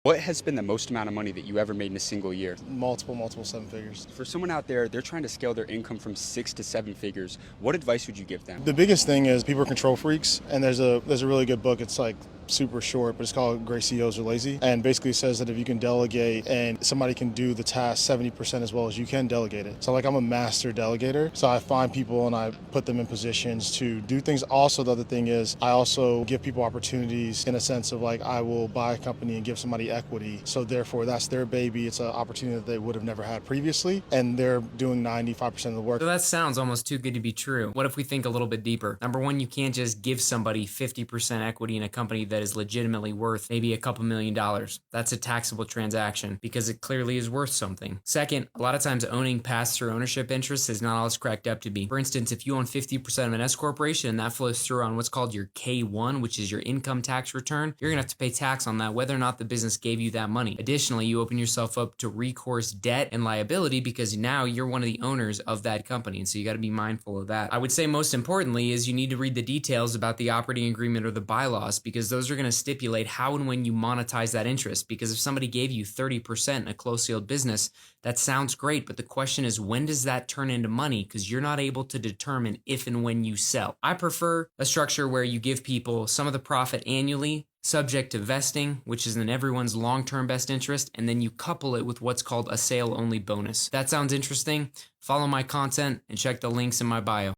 What has been the most amount of money that you ever made in a single year? Multiple seven figures. For someone out there, they're trying to scale their income from 6 to 7 figures. What advice would you give them? The biggest thing is people are control freaks, and there's a really good book. It's like super short, but it's called Great CEOs Are Lazy, and basically says that if you can delegate and somebody can do the task 70% as well as you can delegate it. So like I'm a master delegator, so I find people and I put them in positions to do things. Also, the other thing is I also give people opportunities in a sense of like I will buy a company and give somebody equity. So therefore that's their baby. It's an opportunity that they would have never had previously, and they're doing 95% of the work. So that sounds almost too good to be true. What if we think a little bit deeper? Number one, you can't just give somebody 50% equity in a company that is legitimately worth maybe a couple $1,000,000. That's a taxable transaction because it clearly is worth something. Second, a lot of times owning pass-through ownership interests is not all it's cracked up to be. For instance, if you own 50% of an S corporation and that flows through on what's called your K1, which is your income tax return, you're gonna have to pay tax on that whether or not the business gave you that money. Additionally, you open yourself up to recourse debt and liability because now you're one of the owners of that company, and so you got to be mindful of that. I would say most importantly is you need to read the details about the operating agreement or the bylaws because those are going to stipulate how and when you monetize that interest. Because if somebody gave you 30% in a closed sealed business, that sounds great, but the question is when does that turn into money? Because you're not able to determine if and when you sell. I prefer a structure where you give people some of the profit annually, subject to vesting, which is in everyone's long-term best interest, and then you couple it with what's called a sale-only bonus. That sounds interesting? Follow my content and check the links in my bio.